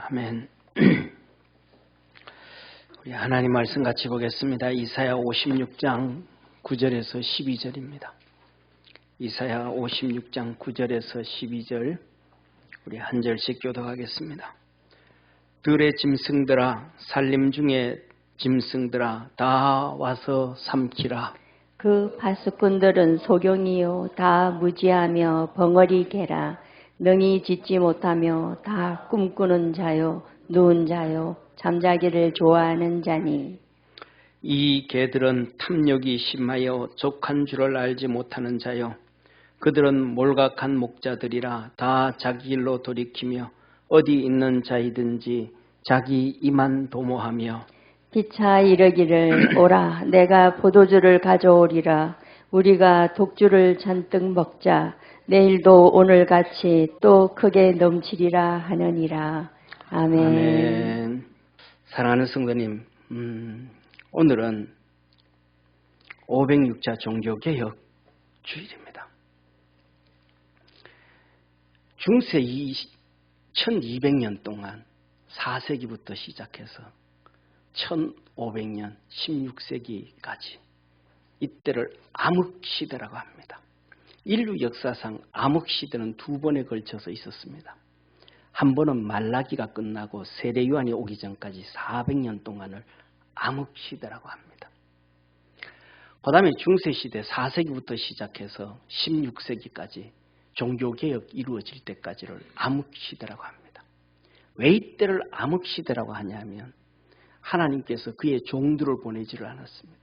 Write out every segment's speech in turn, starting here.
아멘. 우리 하나님 말씀 같이 보겠습니다. 이사야 56장 9절에서 12절입니다. 이사야 56장 9절에서 12절 우리 한 절씩 교독하겠습니다. 들의 짐승들아, 살림 중에 짐승들아, 다 와서 삼키라. 그 파수꾼들은 소경이요 다 무지하며 벙어리 개라. 능히 짓지 못하며 다 꿈꾸는 자요 누운 자요 잠자기를 좋아하는 자니. 이 개들은 탐욕이 심하여 족한 줄을 알지 못하는 자요, 그들은 몰각한 목자들이라. 다 자기 길로 돌이키며 어디 있는 자이든지 자기 이만 도모하며 피차 이르기를 오라 내가 포도주를 가져오리라. 우리가 독주를 잔뜩 먹자. 내일도 오늘같이 또 크게 넘치리라 하느니라. 아멘. 아멘. 사랑하는 성도님, 오늘은 506자 종교개혁 주일입니다. 중세 1200년 동안 4세기부터 시작해서 1500년 16세기까지 이때를 암흑시대라고 합니다. 인류 역사상 암흑시대는 두 번에 걸쳐서 있었습니다. 한 번은 말라기가 끝나고 세례요한이 오기 전까지 400년 동안을 암흑시대라고 합니다. 그 다음에 중세시대 4세기부터 시작해서 16세기까지 종교개혁 이루어질 때까지를 암흑시대라고 합니다. 왜 이때를 암흑시대라고 하냐면 하나님께서 그의 종들을 보내지를 않았습니다.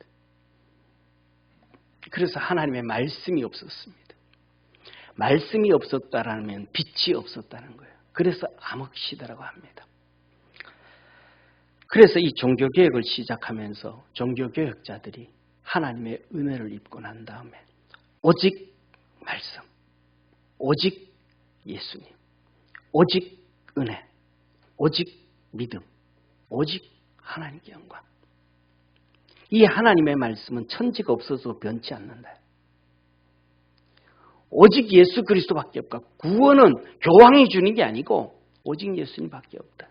그래서 하나님의 말씀이 없었습니다. 말씀이 없었다라면 빛이 없었다는 거예요. 그래서 암흑시대라고 합니다. 그래서 이 종교개혁을 시작하면서 종교개혁자들이 하나님의 은혜를 입고 난 다음에 오직 말씀, 오직 예수님, 오직 은혜, 오직 믿음, 오직 하나님께 영광. 이 하나님의 말씀은 천지가 없어도 변치 않는다. 오직 예수 그리스도밖에 없다. 구원은 교황이 주는 게 아니고 오직 예수님밖에 없다.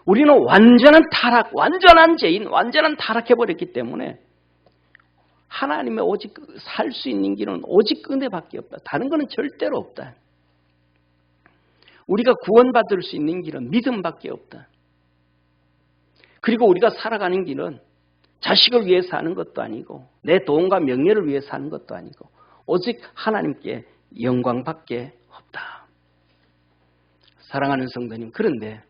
우리는 완전한 타락, 완전한 죄인, 완전한 타락해버렸기 때문에 하나님의 오직 살 수 있는 길은 오직 은혜밖에 없다. 다른 거는 절대로 없다. 우리가 구원받을 수 있는 길은 믿음밖에 없다. 그리고 우리가 살아가는 길은 자식을 위해 사는 것도 아니고 내 돈과 명예를 위해 사는 것도 아니고 오직 하나님께 영광밖에 없다. 사랑하는 성도님, 그런데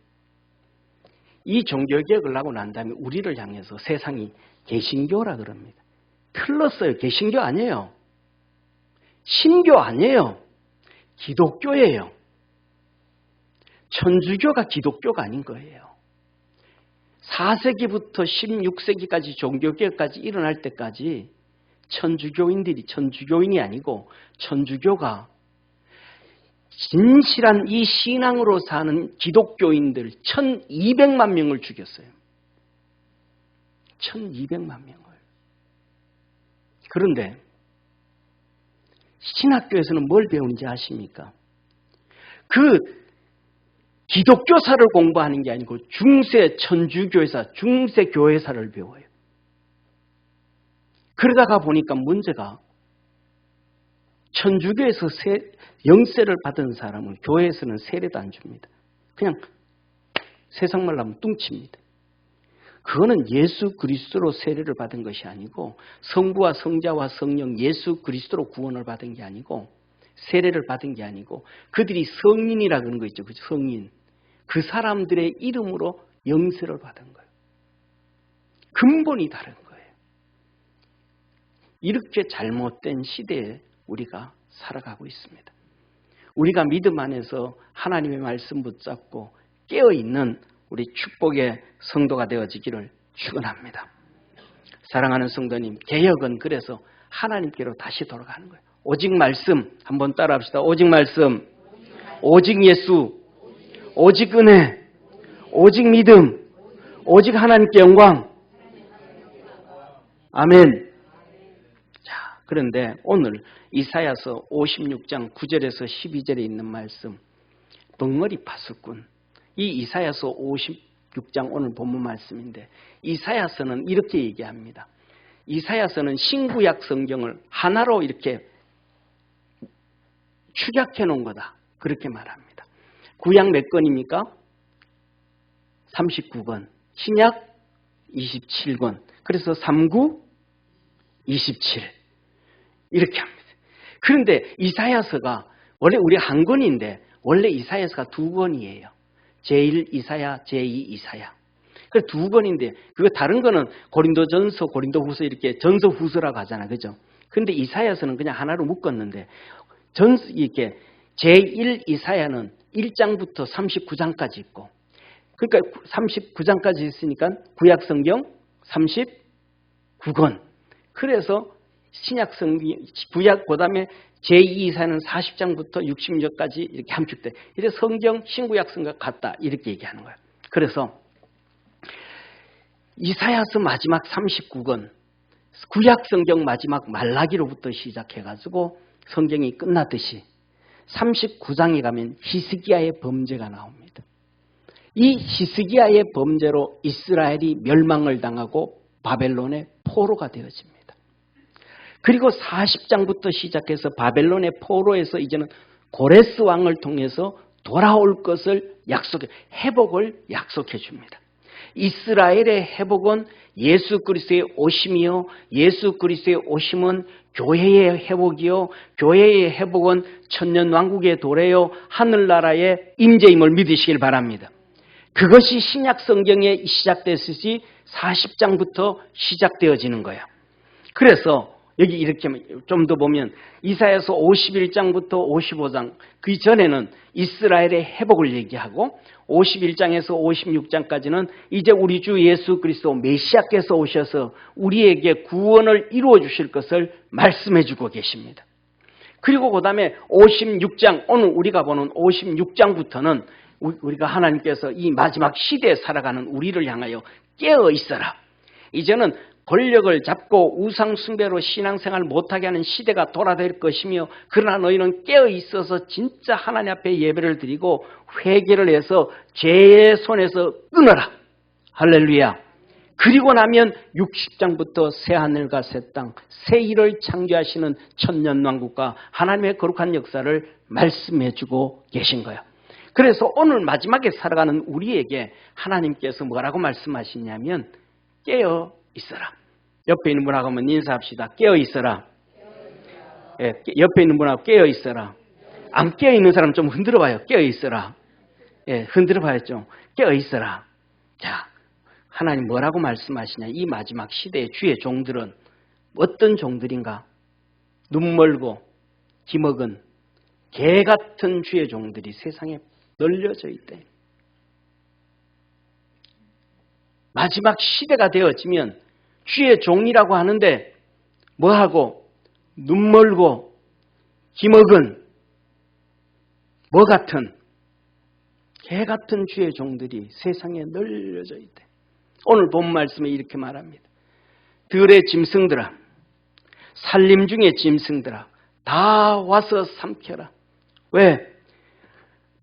이 종교개혁을 하고 난 다음에 우리를 향해서 세상이 개신교라 그럽니다. 틀렸어요. 개신교 아니에요. 신교 아니에요. 기독교예요. 천주교가 기독교가 아닌 거예요. 4세기부터 16세기까지 종교개혁까지 일어날 때까지 천주교인들이 천주교인이 아니고 천주교가 진실한 이 신앙으로 사는 기독교인들 1200만 명을 죽였어요. 1200만 명을. 그런데 신학교에서는 뭘 배우는지 아십니까? 그 기독교사를 공부하는 게 아니고 중세 천주교회사, 중세 교회사를 배워요. 그러다가 보니까 문제가 천주교에서 영세를 받은 사람은 교회에서는 세례도 안 줍니다. 그냥 세상 말로 하면 뚱칩니다. 그거는 예수 그리스도로 세례를 받은 것이 아니고 성부와 성자와 성령 예수 그리스도로 구원을 받은 게 아니고 세례를 받은 게 아니고 그들이 성인이라 그러는 거 있죠. 그 성인. 그 사람들의 이름으로 영세를 받은 거예요. 근본이 다른 거예요. 이렇게 잘못된 시대에 우리가 살아가고 있습니다. 우리가 믿음 안에서 하나님의 말씀 붙잡고 깨어있는 우리 축복의 성도가 되어지기를 축원합니다. 사랑하는 성도님, 개혁은 그래서 하나님께로 다시 돌아가는 거예요. 오직 말씀, 한번 따라합시다. 오직 말씀, 오직 예수, 오직 은혜, 오직 믿음, 오직 하나님께 영광. 아멘. 자, 그런데 오늘 이사야서 56장 9절에서 12절에 있는 말씀, 벙어리 파수꾼, 이 이사야서 56장 오늘 본문 말씀인데 이사야서는 이렇게 얘기합니다. 이사야서는 신구약 성경을 하나로 이렇게 축약해 놓은 거다. 그렇게 말합니다. 구약 몇 권입니까? 39권. 신약 27권. 그래서 39, 27. 이렇게 합니다. 그런데 이사야서가 원래 우리 한 권인데 원래 이사야서가 두 권이에요. 제1 이사야, 제2 이사야. 그 두 권인데 그거 다른 거는 고린도전서, 고린도후서 이렇게 전서 후서라고 하잖아. 그죠? 근데 이사야서는 그냥 하나로 묶었는데 이렇게 제1 이사야는 1장부터 39장까지 있고 그러니까 39장까지 있으니까 구약 성경 39권. 그래서 신약 성경 구약 그다음에 제2 이사야는 40장부터 60장까지 이렇게 함축돼. 이래서 성경 신구약 성경 같다 이렇게 얘기하는 거예요. 그래서 이사야서 마지막 39권 구약 성경 마지막 말라기로부터 시작해가지고 성경이 끝났듯이 39장에 가면 히스기야의 범죄가 나옵니다. 이 히스기야의 범죄로 이스라엘이 멸망을 당하고 바벨론의 포로가 되어집니다. 그리고 40장부터 시작해서 바벨론의 포로에서 이제는 고레스 왕을 통해서 돌아올 것을 회복을 약속해 줍니다. 이스라엘의 회복은 예수 그리스도의 오심이요, 예수 그리스도의 오심은 교회의 회복이요, 교회의 회복은 천년왕국의 도래요, 하늘나라의 임재임을 믿으시길 바랍니다. 그것이 신약 성경에 시작됐듯이 40장부터 시작되어지는 거예요. 그래서 여기 이렇게 좀 더 보면 이사야서 51장부터 55장 그 전에는 이스라엘의 회복을 얘기하고 51장에서 56장까지는 이제 우리 주 예수 그리스도 메시아께서 오셔서 우리에게 구원을 이루어 주실 것을 말씀해 주고 계십니다. 그리고 그 다음에 56장 오늘 우리가 보는 56장부터는 우리가 하나님께서 이 마지막 시대에 살아가는 우리를 향하여 깨어 있어라. 이제는 권력을 잡고 우상 숭배로 신앙생활 못하게 하는 시대가 돌아될 것이며 그러나 너희는 깨어 있어서 진짜 하나님 앞에 예배를 드리고 회개를 해서 죄의 손에서 끊어라. 할렐루야. 그리고 나면 60장부터 새하늘과 새 땅, 새 일을 창조하시는 천년왕국과 하나님의 거룩한 역사를 말씀해주고 계신 거예요. 그래서 오늘 마지막에 살아가는 우리에게 하나님께서 뭐라고 말씀하시냐면 깨어 있어라. 옆에 있는 분하고 한번 인사합시다. 깨어 있어라. 예, 옆에 있는 분하고 깨어 있어라. 안 깨어 있는 사람 좀 흔들어 봐요. 깨어 있어라. 예, 흔들어 봐야죠. 깨어 있어라. 자, 하나님 뭐라고 말씀하시냐? 이 마지막 시대의 주의 종들은 어떤 종들인가? 눈 멀고 기먹은 개 같은 주의 종들이 세상에 널려져 있대. 마지막 시대가 되어지면 주의 종이라고 하는데 뭐하고 눈 멀고 기먹은 뭐 같은 개 같은 주의 종들이 세상에 널려져 있대. 오늘 본 말씀에 이렇게 말합니다. 들의 짐승들아, 살림 중에 짐승들아, 다 와서 삼켜라. 왜?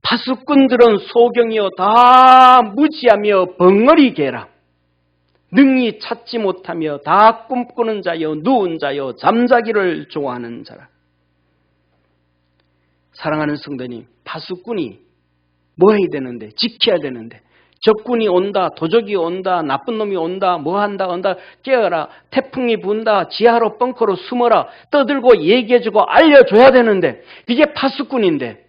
파수꾼들은 소경이여 다 무지하며 벙어리 개라. 능히 찾지 못하며 다 꿈꾸는 자여 누운 자여 잠자기를 좋아하는 자라. 사랑하는 성도님, 파수꾼이 뭐 해야 되는데? 지켜야 되는데 적군이 온다, 도적이 온다, 나쁜 놈이 온다, 뭐 한다, 깨어라, 태풍이 분다, 지하로 벙커로 숨어라, 떠들고 얘기해주고 알려줘야 되는데 이게 파수꾼인데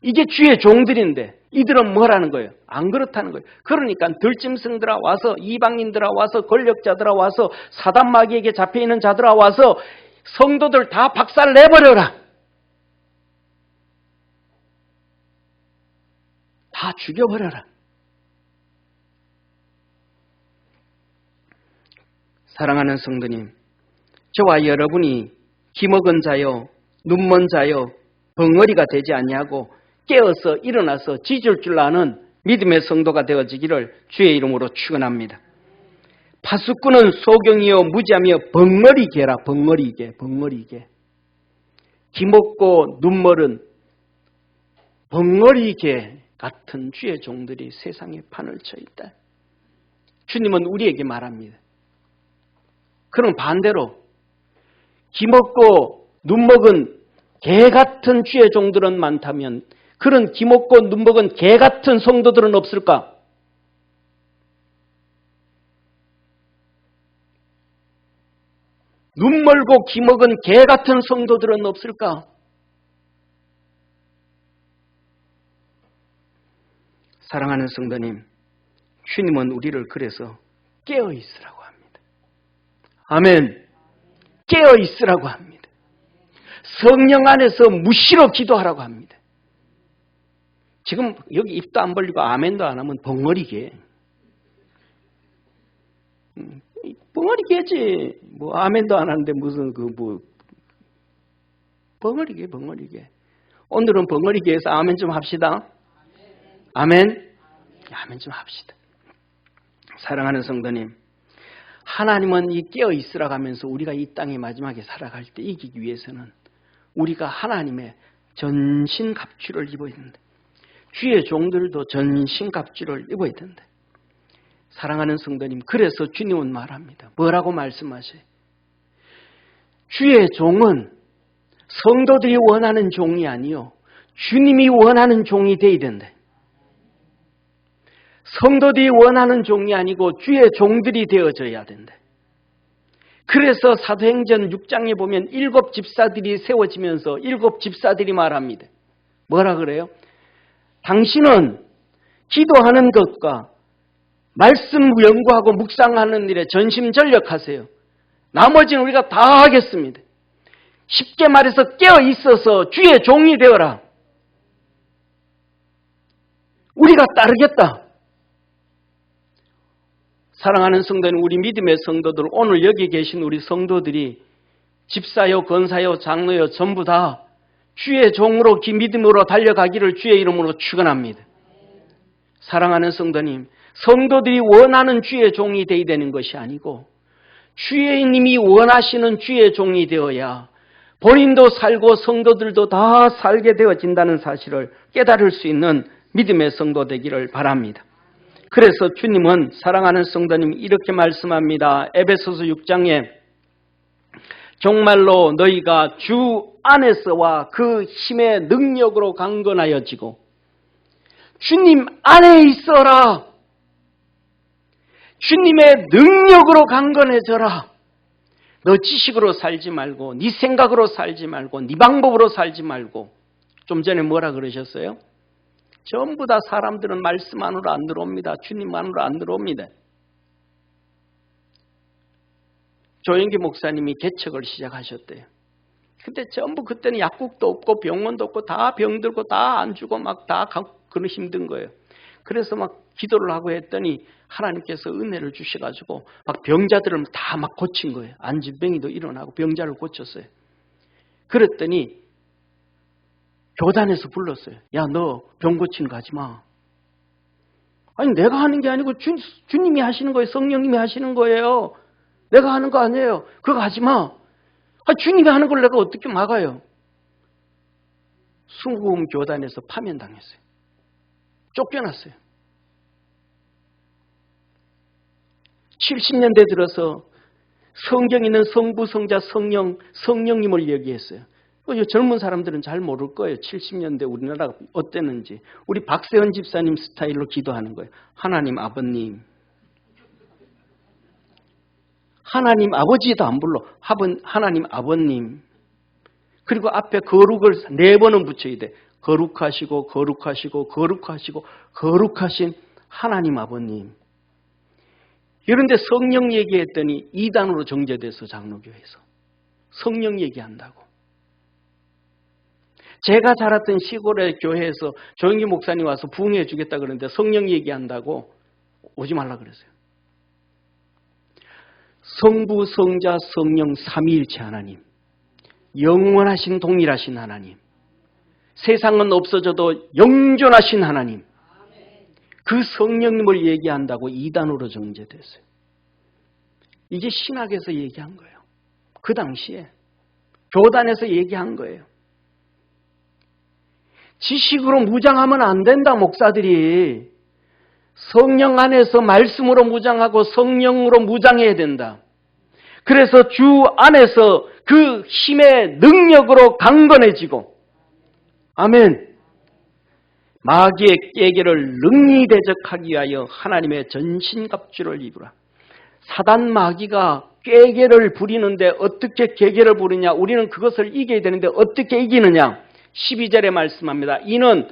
이게 주의 종들인데 이들은 뭐라는 거예요? 안 그렇다는 거예요. 그러니까 들짐승들아 와서, 이방인들아 와서, 권력자들아 와서, 사단마귀에게 잡혀있는 자들아 와서 성도들 다 박살 내버려라. 다 죽여버려라. 사랑하는 성도님, 저와 여러분이 기먹은 자요, 눈먼 자요, 벙어리가 되지 않냐고 깨어서 일어나서 짖을 줄 아는 믿음의 성도가 되어지기를 주의 이름으로 축원합니다. 파수꾼은 소경이요 무지하며 벙어리개라. 벙어리개. 기먹고 눈멀은 벙어리개 같은 주의 종들이 세상에 판을 쳐 있다. 주님은 우리에게 말합니다. 그럼 반대로 기 먹고 눈 먹은 개 같은 주의 종들은 많다면 그런 기 먹고 눈 먹은 개 같은 성도들은 없을까? 눈 멀고 기 먹은 개 같은 성도들은 없을까? 사랑하는 성도님, 주님은 우리를 그래서 깨어 있으라고 합니다. 아멘. 깨어 있으라고 합니다. 성령 안에서 무시로 기도하라고 합니다. 지금 여기 입도 안 벌리고 아멘도 안 하면 벙어리게. 벙어리게지. 뭐 아멘도 안 하는데 무슨 벙어리게. 오늘은 벙어리게에서 아멘 좀 합시다. 아멘. 아멘 좀 합시다. 사랑하는 성도님, 하나님은 이 깨어 있으라고 하면서 우리가 이 땅에 마지막에 살아갈 때 이기기 위해서는 우리가 하나님의 전신갑주를 입어야 된다. 주의 종들도 전신갑주를 입어야 된다. 사랑하는 성도님, 그래서 주님은 말합니다. 뭐라고 말씀하세요? 주의 종은 성도들이 원하는 종이 아니요 주님이 원하는 종이 되어야 된다. 성도들이 원하는 종이 아니고 주의 종들이 되어져야 된다. 그래서 사도행전 6장에 보면 7 집사들이 세워지면서 7 집사들이 말합니다. 뭐라 그래요? 당신은 기도하는 것과 말씀 연구하고 묵상하는 일에 전심전력하세요. 나머지는 우리가 다 하겠습니다. 쉽게 말해서 깨어 있어서 주의 종이 되어라. 우리가 따르겠다. 사랑하는 성도는 우리 믿음의 성도들, 오늘 여기 계신 우리 성도들이 집사요, 권사요, 장로요 전부 다 주의 종으로 믿음으로 달려가기를 주의 이름으로 축원합니다. 사랑하는 성도님, 성도들이 원하는 주의 종이 되어야 되는 것이 아니고 주님이 원하시는 주의 종이 되어야 본인도 살고 성도들도 다 살게 되어진다는 사실을 깨달을 수 있는 믿음의 성도 되기를 바랍니다. 그래서 주님은 사랑하는 성도님 이렇게 말씀합니다. 에베소서 6장에 정말로 너희가 주 안에서와 그 힘의 능력으로 강건하여지고 주님 안에 있어라. 주님의 능력으로 강건해져라. 너 지식으로 살지 말고 네 생각으로 살지 말고 네 방법으로 살지 말고. 좀 전에 뭐라 그러셨어요? 전부 다 사람들은 말씀 안으로 안 들어옵니다. 주님 안으로 안 들어옵니다. 조영기 목사님이 개척을 시작하셨대요. 근데 전부 그때는 약국도 없고 병원도 없고 다 병들고 다 안 주고 막 다 그런 힘든 거예요. 그래서 막 기도를 하고 했더니 하나님께서 은혜를 주셔가지고 막 병자들을 다 막 고친 거예요. 안진병이도 일어나고 병자를 고쳤어요. 그랬더니 교단에서 불렀어요. 야, 너 병 고치는 거 하지 마. 아니 내가 하는 게 아니고 주님이 하시는 거예요. 성령님이 하시는 거예요. 내가 하는 거 아니에요. 그거 하지 마. 주님이 하는 걸 내가 어떻게 막아요? 순구음 교단에서 파면당했어요. 쫓겨났어요. 70년대 들어서 성경에 있는 성부, 성자, 성령님을 얘기했어요. 젊은 사람들은 잘 모를 거예요. 70년대 우리나라가 어땠는지. 우리 박세현 집사님 스타일로 기도하는 거예요. 하나님 아버님. 하나님 아버지도 안 불러. 하나님 아버님. 그리고 앞에 거룩을 4번은 붙여야 돼. 거룩하시고 거룩하시고 거룩하시고 거룩하신 하나님 아버님. 이런데 성령 얘기했더니 2단으로 정제돼서 장로교회에서. 성령 얘기한다고. 제가 자랐던 시골의 교회에서 조영기 목사님 와서 부흥해 주겠다 그러는데 성령 얘기한다고 오지 말라 그랬어요. 성부, 성자, 성령 삼위일체 하나님. 영원하신 동일하신 하나님. 세상은 없어져도 영존하신 하나님. 그 성령님을 얘기한다고 2단으로 정제됐어요. 이게 신학에서 얘기한 거예요. 그 당시에 교단에서 얘기한 거예요. 지식으로 무장하면 안 된다, 목사들이. 성령 안에서 말씀으로 무장하고 성령으로 무장해야 된다. 그래서 주 안에서 그 힘의 능력으로 강건해지고, 아멘. 마귀의 깨개를 능히 대적하기 위하여 하나님의 전신갑주를 입으라. 사단 마귀가 깨개를 부리는데 어떻게 깨개를 부리냐? 우리는 그것을 이겨야 되는데 어떻게 이기느냐? 12절에 말씀합니다. 이는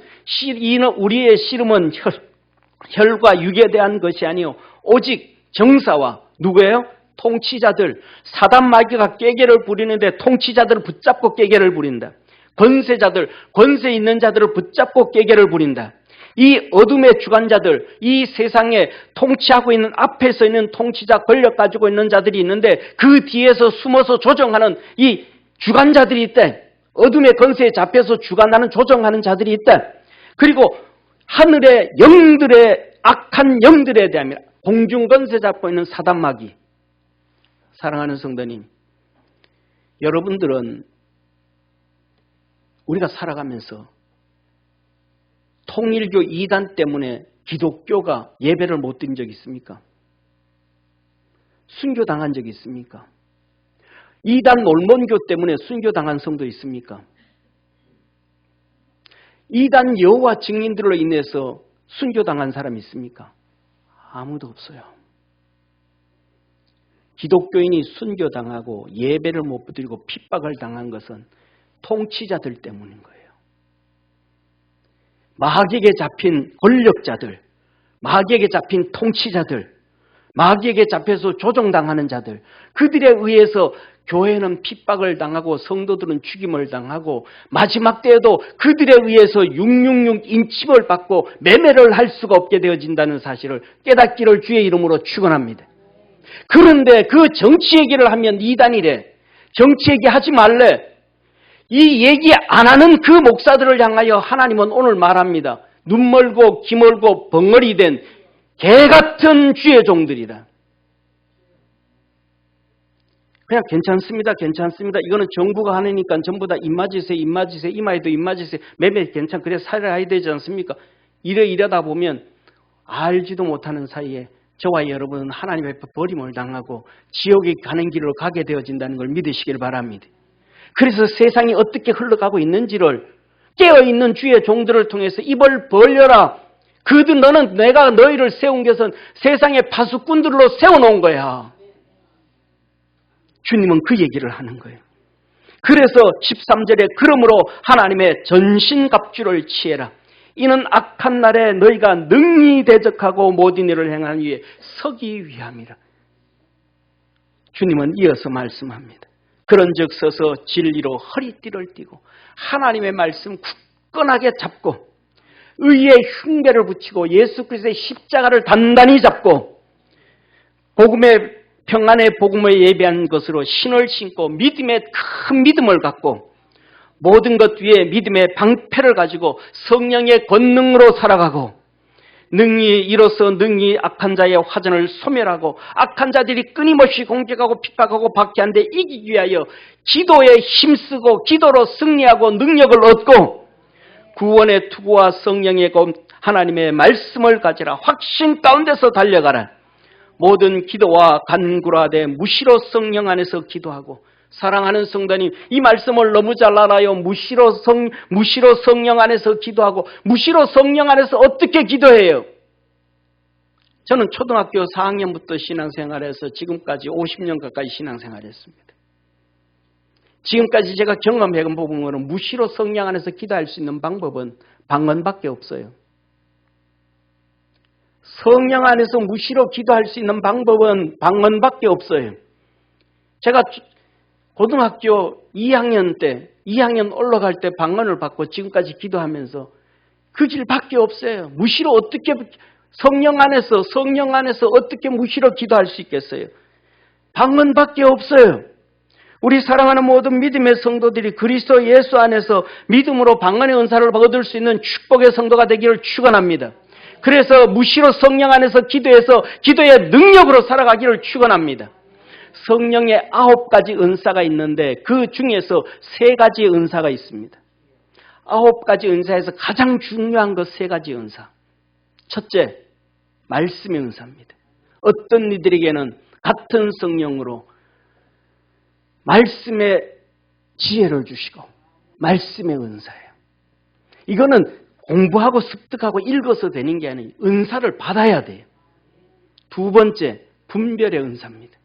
우리의 씨름은 혈과 육에 대한 것이 아니요 오직 정사와 누구예요? 통치자들. 사단 마귀가 깨개를 부리는데 통치자들을 붙잡고 깨개를 부린다. 권세자들, 권세 있는 자들을 붙잡고 깨개를 부린다. 이 어둠의 주관자들, 이 세상에 통치하고 있는 앞에서 있는 통치자 권력 가지고 있는 자들이 있는데 그 뒤에서 숨어서 조정하는 이 주관자들이 있대. 어둠의 권세에 잡혀서 주관하는 조정하는 자들이 있대. 그리고 하늘의 영들의 악한 영들에 대한 공중 권세 잡고 있는 사단 마귀. 사랑하는 성도님, 여러분들은 우리가 살아가면서 통일교 이단 때문에 기독교가 예배를 못 드린 적 있습니까? 순교당한 적 있습니까? 이단 몰몬교 때문에 순교당한 성도 있습니까? 이단 여호와 증인들로 인해서 순교당한 사람이 있습니까? 아무도 없어요. 기독교인이 순교당하고 예배를 못 드리고 핍박을 당한 것은 통치자들 때문인 거예요. 마귀에게 잡힌 권력자들, 마귀에게 잡힌 통치자들, 마귀에게 잡혀서 조종당하는 자들, 그들에 의해서 교회는 핍박을 당하고 성도들은 죽임을 당하고 마지막 때에도 그들에 의해서 666 인침을 받고 매매를 할 수가 없게 되어진다는 사실을 깨닫기를 주의 이름으로 축원합니다. 그런데 그 정치 얘기를 하면 이단이래. 정치 얘기 하지 말래. 이 얘기 안 하는 그 목사들을 향하여 하나님은 오늘 말합니다. 눈 멀고 귀 멀고 벙어리 된 개같은 주의 종들이다. 그냥 괜찮습니다. 괜찮습니다. 이거는 정부가 하니까 전부 다 입맞으세요. 입맞으세요. 이마에도 입맞으세요. 매매 괜찮. 그래 살아야 되지 않습니까? 이러다 보면 알지도 못하는 사이에 저와 여러분은 하나님 앞에 버림을 당하고 지옥에 가는 길로 가게 되어진다는 걸 믿으시길 바랍니다. 그래서 세상이 어떻게 흘러가고 있는지를 깨어있는 주의 종들을 통해서 입을 벌려라. 너는 내가 너희를 세운 것은 세상의 파수꾼들로 세워놓은 거야. 주님은 그 얘기를 하는 거예요. 그래서 13절에 그러므로 하나님의 전신갑주를 취해라. 이는 악한 날에 너희가 능히 대적하고 모든 일을 행하는 위에 서기 위함이라. 주님은 이어서 말씀합니다. 그런즉 서서 진리로 허리띠를 띠고 하나님의 말씀 굳건하게 잡고 의의 흉배를 붙이고 예수 그리스도의 십자가를 단단히 잡고 복음의 평안의 복음을 예비한 것으로 신을 신고 믿음의 큰 믿음을 갖고 모든 것 위에 믿음의 방패를 가지고 성령의 권능으로 살아가고 이로써 능히 악한 자의 화전을 소멸하고 악한 자들이 끊임없이 공격하고 핍박하고 박해한데 이기기 위하여 기도에 힘쓰고 기도로 승리하고 능력을 얻고 구원의 투구와 성령의 하나님의 말씀을 가지라. 확신 가운데서 달려가라. 모든 기도와 간구라되 무시로 성령 안에서 기도하고. 사랑하는 성도님, 이 말씀을 너무 잘 알아요. 무시로 성령 안에서 기도하고 무시로 성령 안에서 어떻게 기도해요? 저는 초등학교 4학년부터 신앙생활해서 지금까지 50년 가까이 신앙생활했습니다. 지금까지 제가 경험해본 부분으로는 무시로 성령 안에서 기도할 수 있는 방법은 방언밖에 없어요. 성령 안에서 무시로 기도할 수 있는 방법은 방언밖에 없어요. 제가 고등학교 2학년 올라갈 때 방언을 받고 지금까지 기도하면서 그 길밖에 없어요. 무시로 어떻게 성령 안에서 어떻게 무시로 기도할 수 있겠어요? 방언밖에 없어요. 우리 사랑하는 모든 믿음의 성도들이 그리스도 예수 안에서 믿음으로 방언의 은사를 얻을 수 있는 축복의 성도가 되기를 축원합니다. 그래서 무시로 성령 안에서 기도해서 기도의 능력으로 살아가기를 축원합니다. 성령의 9가지 은사가 있는데 그 중에서 3가지의 은사가 있습니다. 9가지 은사에서 가장 중요한 것 3가지 은사. 첫째, 말씀의 은사입니다. 어떤 이들에게는 같은 성령으로 말씀의 지혜를 주시고 말씀의 은사예요. 이거는 공부하고 습득하고 읽어서 되는 게 아니에요. 은사를 받아야 돼요. 2번째, 분별의 은사입니다.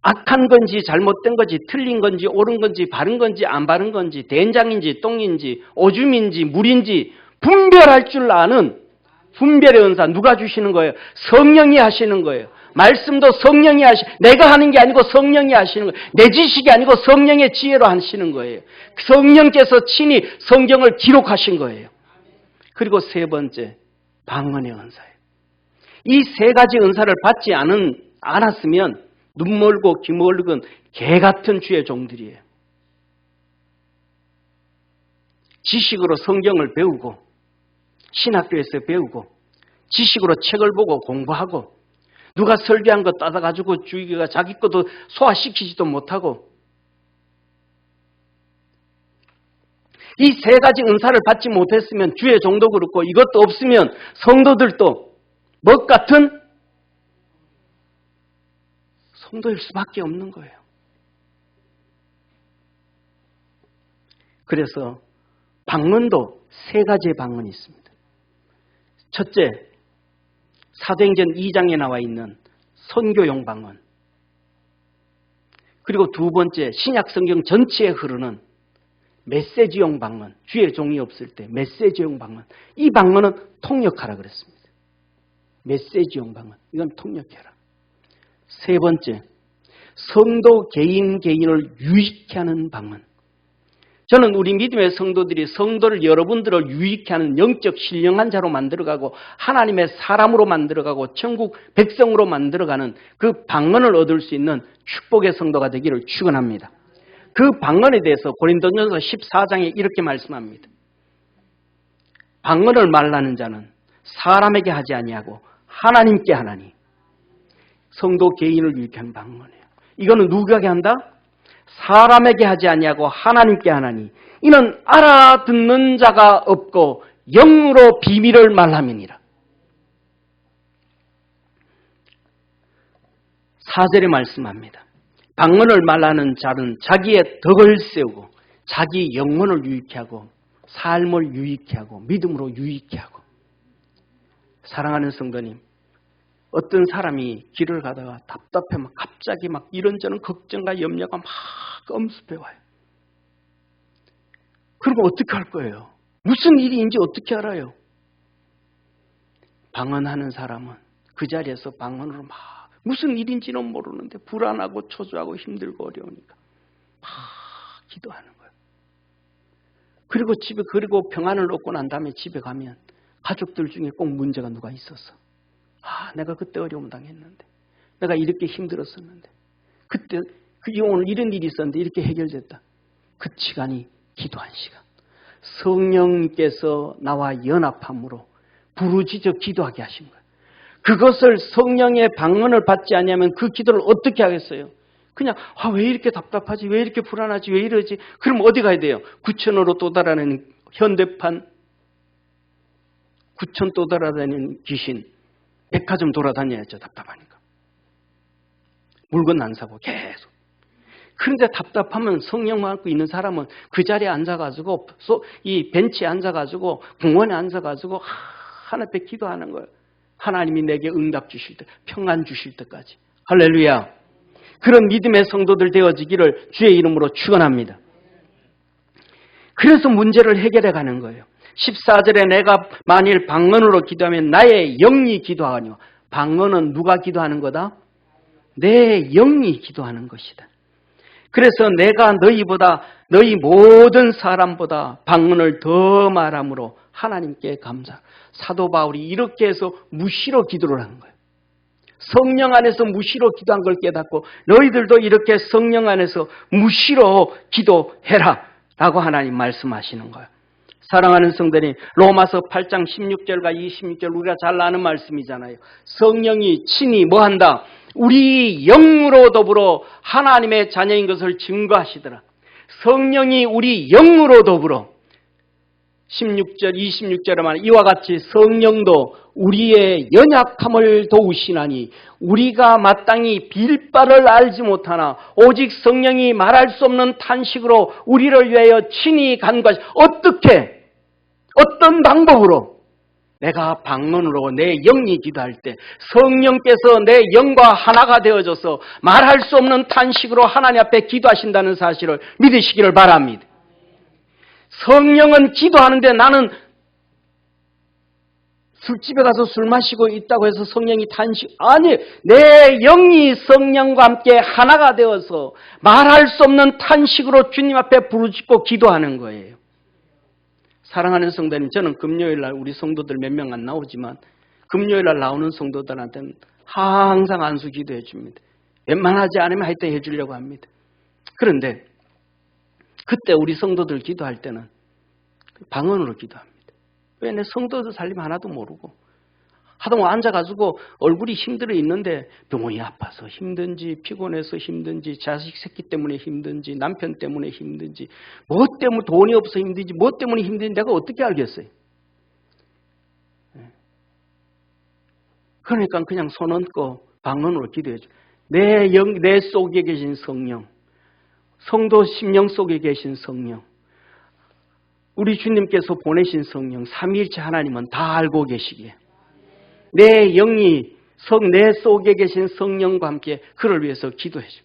악한 건지 잘못된 건지 틀린 건지 옳은 건지 바른 건지 안 바른 건지 된장인지 똥인지 오줌인지 물인지 분별할 줄 아는 분별의 은사 누가 주시는 거예요? 성령이 하시는 거예요. 말씀도 성령이 내가 하는 게 아니고 성령이 하시는 거예요. 내 지식이 아니고 성령의 지혜로 하시는 거예요. 성령께서 친히 성경을 기록하신 거예요. 그리고 3번째, 방언의 은사예요. 이 3가지 은사를 받지 않았으면 눈 멀고 귀 멀건 개 같은 주의 종들이에요. 지식으로 성경을 배우고 신학교에서 배우고 지식으로 책을 보고 공부하고 누가 설교한 거 따다가지고 주의가 자기 것도 소화시키지도 못하고 이 3가지 은사를 받지 못했으면 주의 종도 그렇고 이것도 없으면 성도들도 뭐 같은 성도일 수밖에 없는 거예요. 그래서 방언도 3가지의 방언이 있습니다. 첫째, 사도행전 2장에 나와 있는 선교용 방언. 그리고 2번째, 신약 성경 전체에 흐르는 메시지용 방언. 주의 종이 없을 때 메시지용 방언. 이 방언은 통역하라 그랬습니다. 메시지용 방언. 이건 통역해라. 3번째, 성도 개인을 유익케 하는 방언. 저는 우리 믿음의 성도들이 성도를 여러분들을 유익케 하는 영적 신령한 자로 만들어가고 하나님의 사람으로 만들어가고 천국 백성으로 만들어가는 그 방언을 얻을 수 있는 축복의 성도가 되기를 축원합니다. 그 방언에 대해서 고린도전서 14장에 이렇게 말씀합니다. 방언을 말하는 자는 사람에게 하지 아니하고 하나님께 하나니. 성도 개인을 유익케 하는 방언이에요. 이거는 누구에게 한다? 사람에게 하지 아니하고 하나님께 하나니 이는 알아듣는 자가 없고 영으로 비밀을 말함이니라. 4절에 말씀합니다. 방언을 말하는 자는 자기의 덕을 세우고 자기 영혼을 유익케 하고 삶을 유익케 하고 믿음으로 유익케 하고. 사랑하는 성도님, 어떤 사람이 길을 가다가 답답해 막 갑자기 막 이런저런 걱정과 염려가 막 엄습해 와요. 그러면 어떻게 할 거예요? 무슨 일인지 어떻게 알아요? 방언하는 사람은 그 자리에서 방언으로 막 무슨 일인지는 모르는데 불안하고 초조하고 힘들고 어려우니까 막 기도하는 거예요. 그리고 그리고 평안을 얻고 난 다음에 집에 가면 가족들 중에 꼭 문제가 누가 있었어. 내가 그때 어려움 당했는데, 내가 이렇게 힘들었었는데, 그때 오늘 이런 일이 있었는데 이렇게 해결됐다. 그 시간이 기도한 시간. 성령께서 나와 연합함으로 부르짖어 기도하게 하신 거예요. 그것을 성령의 방언을 받지 않으면 그 기도를 어떻게 하겠어요? 그냥 왜 이렇게 답답하지? 왜 이렇게 불안하지? 왜 이러지? 그럼 어디 가야 돼요? 구천으로 도달하는 현대판 구천 도달하는 귀신. 백화점 돌아다녀야죠. 답답하니까. 물건 안 사고 계속. 그런데 답답하면 성령만 갖고 있는 사람은 그 자리에 앉아가지고 이 벤치에 앉아가지고 공원에 앉아가지고 하나 앞에 기도하는 거예요. 하나님이 내게 응답 주실 때, 평안 주실 때까지. 할렐루야. 그런 믿음의 성도들 되어지기를 주의 이름으로 축원합니다. 그래서 문제를 해결해 가는 거예요. 14절에 내가 만일 방언으로 기도하면 나의 영이 기도하거니와. 방언은 누가 기도하는 거다? 내 영이 기도하는 것이다. 그래서 내가 너희 모든 사람보다 방언을 더 말함으로 하나님께 감사. 사도 바울이 이렇게 해서 무시로 기도를 하는 거예요. 성령 안에서 무시로 기도한 걸 깨닫고 너희들도 이렇게 성령 안에서 무시로 기도해라 라고 하나님 말씀하시는 거예요. 사랑하는 성도님, 로마서 8장 16절과 26절 우리가 잘 아는 말씀이잖아요. 성령이 친히 뭐한다? 우리 영으로 더불어 하나님의 자녀인 것을 증거하시더라. 성령이 우리 영으로 더불어 16절, 26절에 말하는 이와 같이 성령도 우리의 연약함을 도우시나니 우리가 마땅히 빌 바를 알지 못하나 오직 성령이 말할 수 없는 탄식으로 우리를 위하여 친히 간구하시. 어떻게? 어떤 방법으로? 내가 방언으로 내 영이 기도할 때 성령께서 내 영과 하나가 되어져서 말할 수 없는 탄식으로 하나님 앞에 기도하신다는 사실을 믿으시기를 바랍니다. 성령은 기도하는데 나는 술집에 가서 술 마시고 있다고 해서 성령이 탄식, 아니, 내 영이 성령과 함께 하나가 되어서 말할 수 없는 탄식으로 주님 앞에 부르짖고 기도하는 거예요. 사랑하는 성도님, 저는 금요일날 우리 성도들 몇 명 안 나오지만 금요일날 나오는 성도들한테는 항상 안수 기도해 줍니다. 웬만하지 않으면 하여튼 해주려고 합니다. 그런데 그때 우리 성도들 기도할 때는 방언으로 기도합니다. 왜? 내 성도들 살림 하나도 모르고 하다못해 앉아가지고 얼굴이 힘들어 있는데 병원이 아파서 힘든지 피곤해서 힘든지 자식 새끼 때문에 힘든지 남편 때문에 힘든지 뭐 때문에 돈이 없어 힘든지 뭐 때문에 힘든지 내가 어떻게 알겠어요? 그러니까 그냥 손 얹고 방언으로 기도해줘. 내 속에 계신 성령, 성도 심령 속에 계신 성령, 우리 주님께서 보내신 성령, 삼위일체 하나님은 다 알고 계시기에 내 영이 내 속에 계신 성령과 함께 그를 위해서 기도해줘.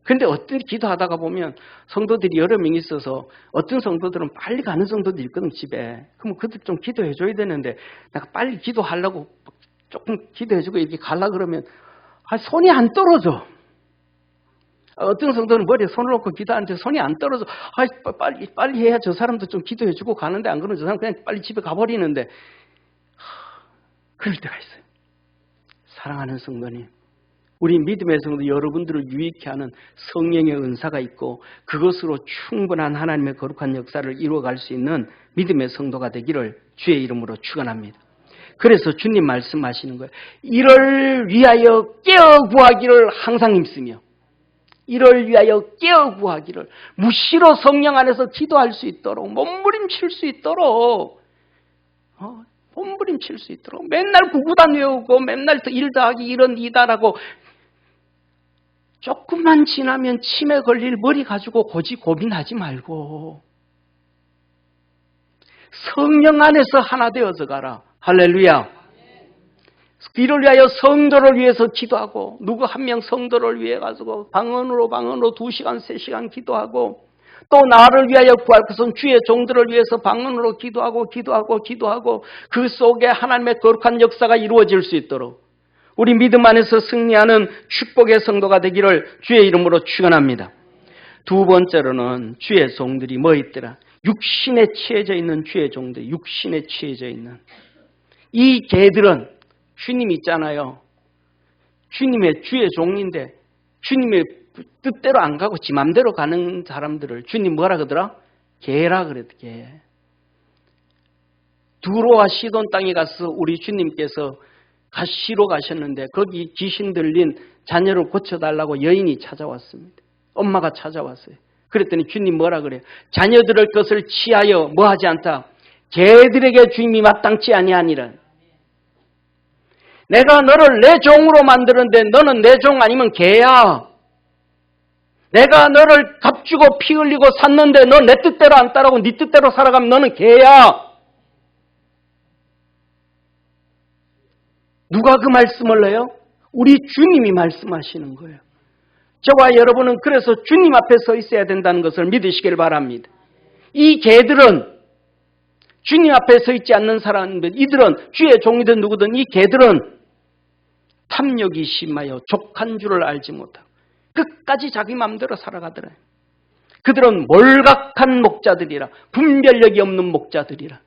그런데 어떤 기도하다가 보면 성도들이 여러 명 있어서 어떤 성도들은 빨리 가는 성도들이 있거든, 집에. 그러면 그들 좀 기도해줘야 되는데 내가 빨리 기도하려고 조금 기도해주고 이렇게 가려고 그러면 손이 안 떨어져. 어떤 성도는 머리에 손을 놓고 기도하는데 손이 안 떨어져. 빨리 해야 저 사람도 좀 기도해주고 가는데 안 그러면 저 사람 그냥 빨리 집에 가버리는데 그럴 때가 있어요. 사랑하는 성도님, 우리 믿음의 성도 여러분들을 유익케 하는 성령의 은사가 있고 그것으로 충분한 하나님의 거룩한 역사를 이루어갈 수 있는 믿음의 성도가 되기를 주의 이름으로 축원합니다. 그래서 주님 말씀하시는 거예요. 이를 위하여 깨어 구하기를 항상 힘쓰며 이를 위하여 깨어 구하기를 무시로 성령 안에서 기도할 수 있도록 몸부림칠 수 있도록 몸부림칠 수 있도록 맨날 구구단 외우고 맨날 1 더하기 1은 2다라고 조금만 지나면 치매 걸릴 머리 가지고 고민하지 말고 성령 안에서 하나 되어서 가라. 할렐루야. 이를 위하여 성도를 위해서 기도하고 누구 한 명 성도를 위해 가지고 방언으로 2시간 3시간 기도하고 또 나를 위하여 구할 것은 주의 종들을 위해서 방언으로 기도하고 그 속에 하나님의 거룩한 역사가 이루어질 수 있도록 우리 믿음 안에서 승리하는 축복의 성도가 되기를 주의 이름으로 축원합니다. 두 번째로는 주의 종들이 뭐 있더라? 육신에 취해져 있는 주의 종들, 육신에 취해져 있는 이 개들은 주님 있잖아요. 주님의 주의 종인데 주님의 뜻대로 안 가고 지 맘대로 가는 사람들을 주님 뭐라 그러더라? 개라 그랬대. 개. 두로와 시돈 땅에 가서 우리 주님께서 가시로 가셨는데 거기 귀신 들린 자녀를 고쳐달라고 여인이 찾아왔습니다. 엄마가 찾아왔어요. 그랬더니 주님 뭐라 그래요? 자녀들의 것을 취하여 뭐하지 않다. 개들에게 주님이 마땅치 아니하니라. 내가 너를 내 종으로 만드는데 너는 내 종 아니면 개야. 내가 너를 값주고 피 흘리고 샀는데 너 내 뜻대로 안 따라오고 네 뜻대로 살아가면 너는 개야. 누가 그 말씀을 해요? 우리 주님이 말씀하시는 거예요. 저와 여러분은 그래서 주님 앞에 서 있어야 된다는 것을 믿으시길 바랍니다. 이 개들은 주님 앞에 서 있지 않는 사람들, 이들은 주의 종이든 누구든 이 개들은 탐욕이 심하여 족한 줄을 알지 못하고 끝까지 자기 마음대로 살아가더라. 그들은 몰각한 목자들이라, 분별력이 없는 목자들이라.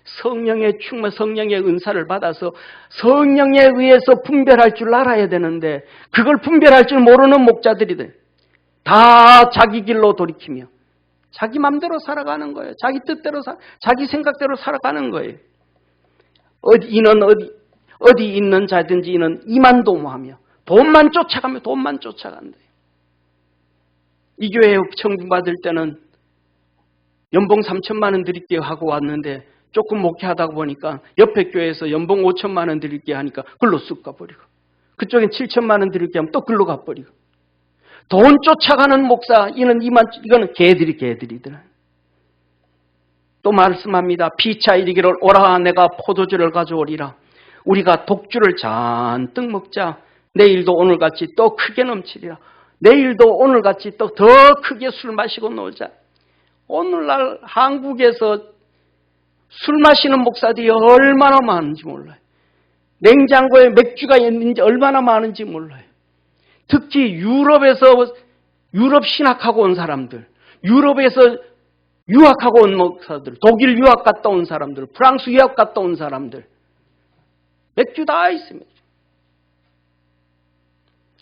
성령의 충만, 성령의 은사를 받아서 성령에 의해서 분별할 줄 알아야 되는데 그걸 분별할 줄 모르는 목자들이들 다 자기 길로 돌이키며 자기 마음대로 살아가는 거예요. 자기 뜻대로 자기 생각대로 살아가는 거예요. 어디 있는 자든지 이는 이만도모하며 돈만 쫓아가며 돈만 쫓아간대요. 이 교회에 청중받을 때는 연봉 3천만 원 드릴게요 하고 왔는데 조금 목회하다 보니까 옆에 교회에서 연봉 5천만 원 드릴게요 하니까 글로 쑥 가버리고, 그쪽엔 7천만 원 드릴게요 하면 또 글로 가버리고, 돈 쫓아가는 목사, 이거는 개들이더라. 또 말씀합니다. 피차 이르기를 오라 내가 포도주를 가져오리라. 우리가 독주를 잔뜩 먹자. 내일도 오늘같이 또 크게 넘치리라. 내일도 오늘같이 또 더 크게 술 마시고 놀자. 오늘날 한국에서 술 마시는 목사들이 얼마나 많은지 몰라요. 냉장고에 맥주가 있는지 얼마나 많은지 몰라요. 특히 유럽 신학하고 온 사람들, 유럽에서 유학하고 온 목사들, 독일 유학 갔다 온 사람들, 프랑스 유학 갔다 온 사람들, 맥주 다 있습니다.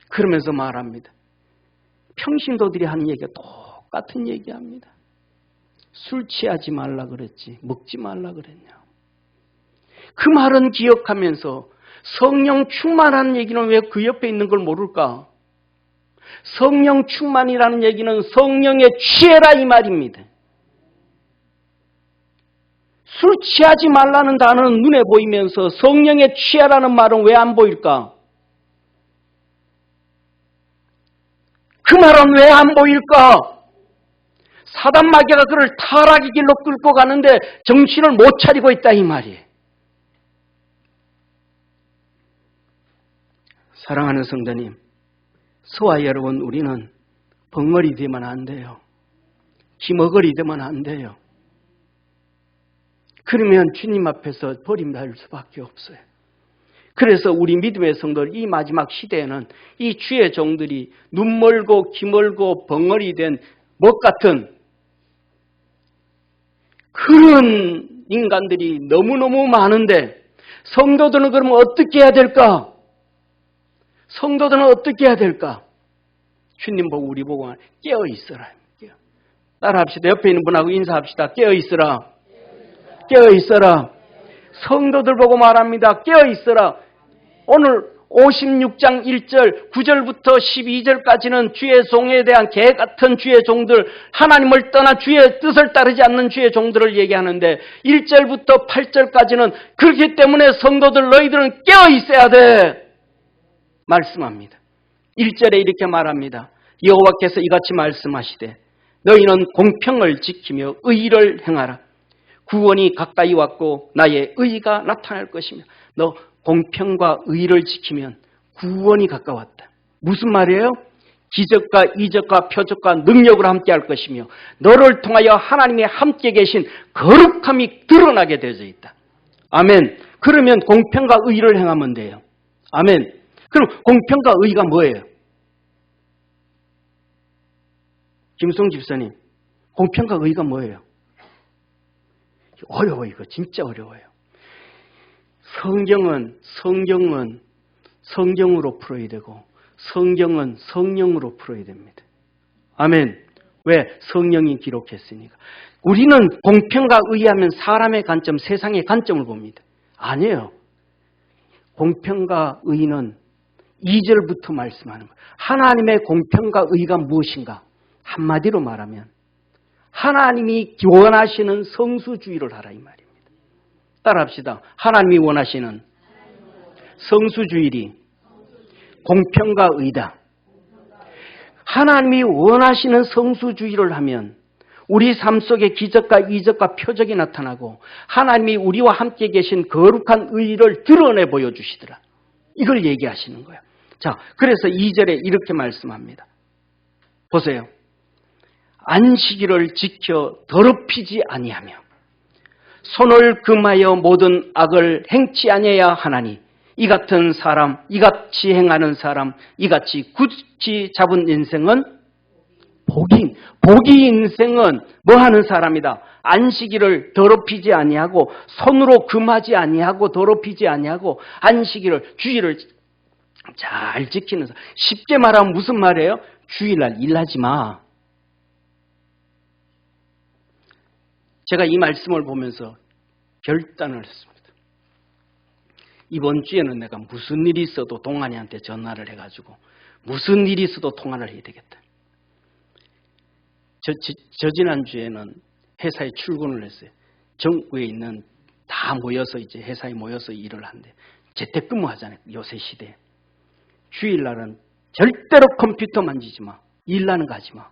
그러면서 말합니다. 평신도들이 하는 얘기가 똑같은 얘기합니다. 술 취하지 말라 그랬지 먹지 말라 그랬냐. 그 말은 기억하면서 성령 충만한 얘기는 왜 그 옆에 있는 걸 모를까? 성령 충만이라는 얘기는 성령에 취해라 이 말입니다. 술 취하지 말라는 단어는 눈에 보이면서 성령에 취하라는 말은 왜 안 보일까? 그 말은 왜 안 보일까? 사단 마귀가 그를 타락의 길로 끌고 가는데 정신을 못 차리고 있다 이 말이에요. 사랑하는 성도님, 소아 여러분, 우리는 벙어리 되면 안 돼요. 기머거리 되면 안 돼요. 그러면 주님 앞에서 버림받을 수밖에 없어요. 그래서 우리 믿음의 성도들, 이 마지막 시대에는 이 주의 종들이 눈멀고 기멀고 벙어리 된 먹 같은 그런 인간들이 너무너무 많은데 성도들은 그러면 어떻게 해야 될까? 성도들은 어떻게 해야 될까? 주님 보고 우리 보고 깨어있어라. 따라합시다. 옆에 있는 분하고 인사합시다. 깨어있어라. 깨어있어라. 성도들 보고 말합니다. 깨어있어라. 오늘 56장 1절 9절부터 12절까지는 주의 종에 대한 개 같은 주의 종들, 하나님을 떠나 주의 뜻을 따르지 않는 주의 종들을 얘기하는데 1절부터 8절까지는 그렇기 때문에 성도들 너희들은 깨어있어야 돼 말씀합니다. 1절에 이렇게 말합니다. 여호와께서 이같이 말씀하시되 너희는 공평을 지키며 의를 행하라. 구원이 가까이 왔고 나의 의가 나타날 것이며. 너 공평과 의를 지키면 구원이 가까웠다. 무슨 말이에요? 기적과 이적과 표적과 능력으로 함께 할 것이며 너를 통하여 하나님의 함께 계신 거룩함이 드러나게 되어져 있다. 아멘. 그러면 공평과 의를 행하면 돼요. 아멘. 그럼 공평과 의가 뭐예요? 김성 집사님, 공평과 의가 뭐예요? 어려워요. 이거 진짜 어려워요. 성경은 성경으로 풀어야 되고 성경은 성령으로 풀어야 됩니다. 아멘. 왜? 성령이 기록했으니까. 우리는 공평과 의하면 사람의 관점, 세상의 관점을 봅니다. 아니에요. 공평과 의는 2절부터 말씀하는 거예요. 하나님의 공평과 의가 무엇인가? 한마디로 말하면 하나님이 원하시는 성수주의를 하라 이 말입니다. 따라합시다. 하나님이 원하시는 성수주의리 공평과 의다. 하나님이 원하시는 성수주의를 하면 우리 삶 속에 기적과 이적과 표적이 나타나고 하나님이 우리와 함께 계신 거룩한 의를 드러내 보여주시더라. 이걸 얘기하시는 거예요. 자, 그래서 2절에 이렇게 말씀합니다. 보세요. 안식일을 지켜 더럽히지 아니하며 손을 금하여 모든 악을 행치 아니해야 하나니 이 같은 사람, 이같이 행하는 사람, 이같이 굳이 잡은 인생은 복이 인생은 뭐 하는 사람이다? 안식일을 더럽히지 아니하고 손으로 금하지 아니하고 더럽히지 아니하고 안식일을 주일을 잘 지키는 사람. 쉽게 말하면 무슨 말이에요? 주일날 일하지 마. 제가 이 말씀을 보면서 결단을 했습니다. 이번 주에는 내가 무슨 일이 있어도 동안이한테 전화를 해가지고 무슨 일이 있어도 통화를 해야 되겠다. 저 지난주에는 회사에 출근을 했어요. 전국에 있는 다 모여서 이제 회사에 모여서 일을 하는데 재택근무 하잖아요. 요새 시대에. 주일날은 절대로 컴퓨터 만지지 마. 일하는 거 하지 마.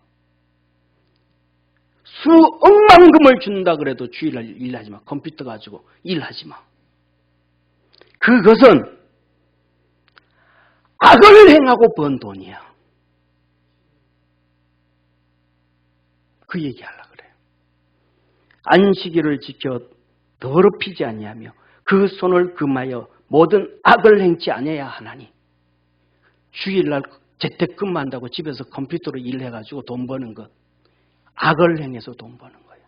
수억만금을 준다 그래도 주일날 일하지 마. 컴퓨터 가지고 일하지 마. 그것은 악을 행하고 번 돈이야. 그 얘기하려고 그래요. 안식일을 지켜 더럽히지 아니하며 그 손을 금하여 모든 악을 행치 아니해야 하나니. 주일날 재택근무한다고 집에서 컴퓨터로 일해가지고 돈 버는 것, 악을 행해서 돈 버는 거예요.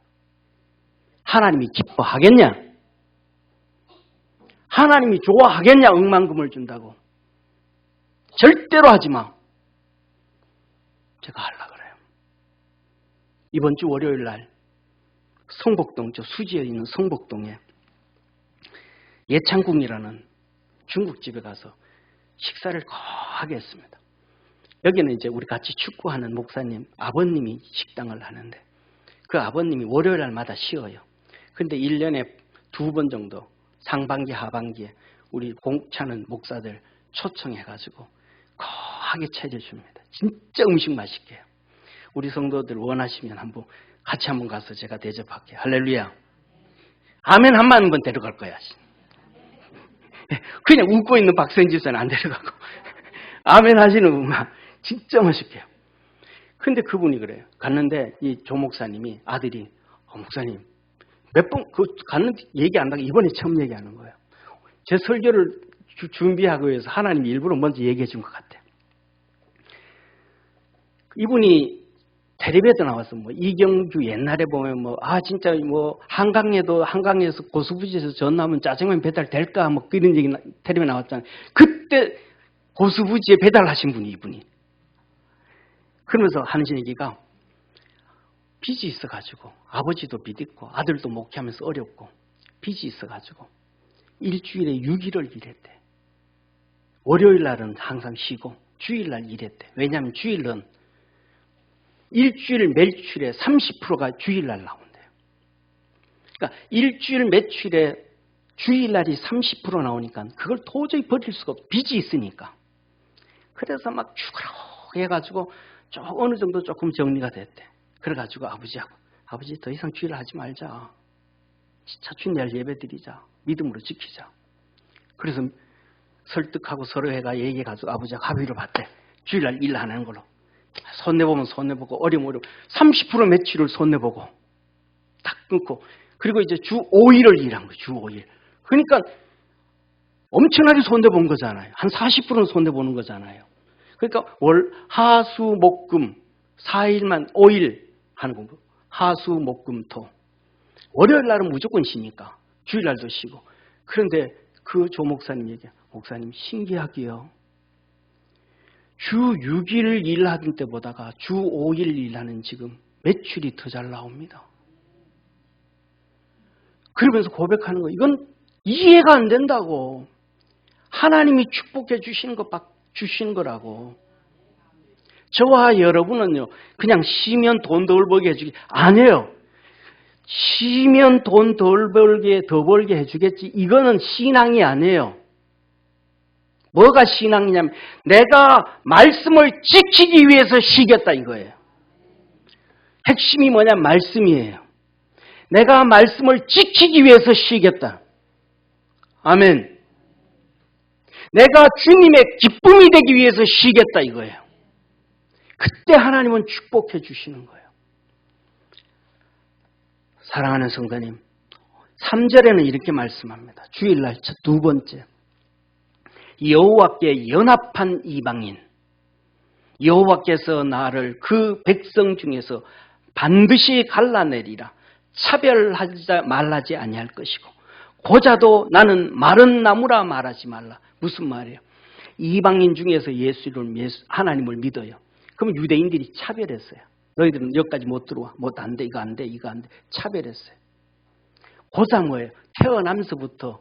하나님이 기뻐하겠냐? 하나님이 좋아하겠냐? 억만금을 준다고. 절대로 하지 마. 제가 하려고 그래요. 이번 주 월요일 날 성복동, 저 수지에 있는 성복동에 예창궁이라는 중국집에 가서 식사를 거하게 했습니다. 여기는 이제 우리 같이 축구하는 목사님 아버님이 식당을 하는데 그 아버님이 월요일 날마다 쉬어요. 근데 1년에 2번 정도 상반기 하반기에 우리 공차는 목사들 초청해가지고 거하게 차려줍니다. 진짜 음식 맛있게 해요. 우리 성도들 원하시면 같이 한번 가서 제가 대접할게요. 할렐루야. 아멘 한번 데려갈 거야. 그냥 웃고 있는 박세인 집사는 안 데려가고 아멘 하시는 분만 진짜 맛있게요. 근데 그분이 그래요. 갔는데 이 조 목사님이 아들이 목사님 몇 번 갔는데 얘기 안 하고 이번에 처음 얘기하는 거예요. 제 설교를 준비하기 위해서 하나님이 일부러 먼저 얘기해 준 것 같아요. 이분이 텔레비에도 나와서 이경주 옛날에 보면 진짜 한강에서 고수부지에서 전화하면 짜장면 배달 될까 이런 얘기 텔레비에 나왔잖아요. 그때 고수부지에 배달하신 분이 이분이. 그러면서 하는 얘기가 빚이 있어가지고 아버지도 빚 있고 아들도 목회하면서 어렵고 빚이 있어가지고 일주일에 6일을 일했대. 월요일 날은 항상 쉬고 주일날 일했대. 왜냐하면 주일은 일주일 매출의 30%가 주일날 나온대요. 그러니까 일주일 매출에 주일날이 30% 나오니까 그걸 도저히 버틸 수가 없어. 빚이 있으니까. 그래서 막 죽으라고 해가지고 어느 정도 조금 정리가 됐대. 그래가지고 아버지하고 아버지 더 이상 주일 하지 말자. 사춘절 예배 드리자. 믿음으로 지키자. 그래서 설득하고 서로 해가 얘기해가지고 아버지가 합의를 봤대. 주일날 일 안 하는 걸로. 손해보면 손해보고 어려우면 30% 매출을 손해보고 딱 끊고 그리고 이제 주 5일을 일한 거예요. 주 5일. 그러니까 엄청나게 손해본 거잖아요. 한 40%는 손해보는 거잖아요. 그러니까 하수목금 4일만 5일 하는 거고 하수목금토 월요일 날은 무조건 쉬니까 주일날도 쉬고. 그런데 그 조 목사님 얘기해요. 목사님 신기하게요. 주 6일 일하던 때보다가 주 5일 일하는 지금 매출이 더 잘 나옵니다. 그러면서 고백하는 거 이건 이해가 안 된다고. 하나님이 축복해 주시는 거라고. 저와 여러분은요 그냥 쉬면 돈 덜 벌게 해주기 아니에요. 쉬면 돈 덜 벌게 더 벌게 해주겠지. 이거는 신앙이 아니에요. 뭐가 신앙이냐면 내가 말씀을 지키기 위해서 쉬겠다 이거예요. 핵심이 뭐냐 말씀이에요. 내가 말씀을 지키기 위해서 쉬겠다. 아멘. 내가 주님의 기쁨이 되기 위해서 쉬겠다 이거예요. 그때 하나님은 축복해 주시는 거예요. 사랑하는 성도님, 3절에는 이렇게 말씀합니다. 주일날 두 번째. 여호와께 연합한 이방인. 여호와께서 나를 그 백성 중에서 반드시 갈라내리라. 차별하지 말라지 아니할 것이고 고자도 나는 마른 나무라 말하지 말라. 무슨 말이에요? 이방인 중에서 하나님을 믿어요. 그럼 유대인들이 차별했어요. 너희들은 여기까지 못 들어와. 안 돼, 이거 안 돼, 이거 안 돼. 차별했어요. 고자 뭐예요? 태어나면서부터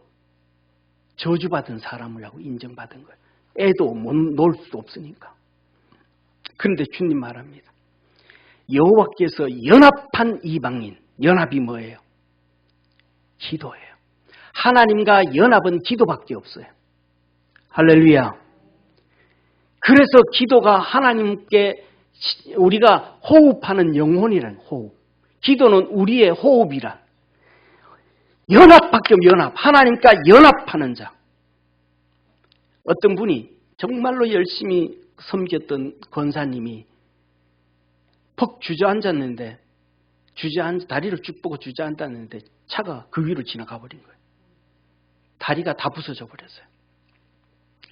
저주받은 사람이라고 인정받은 거예요. 애도 못 놀 수 없으니까. 그런데 주님 말합니다. 여호와께서 연합한 이방인, 연합이 뭐예요? 기도예요. 하나님과 연합은 기도밖에 없어요. 할렐루야. 그래서 기도가 하나님께 우리가 호흡하는 영혼이란 호흡. 기도는 우리의 호흡이란. 연합밖에 없는 연합. 하나님과 연합하는 자. 어떤 분이 정말로 열심히 섬겼던 권사님이 퍽 주저앉았는데 다리를 쭉 뻗고 주저앉았는데 차가 그 위로 지나가 버린 거예요. 다리가 다 부서져 버렸어요.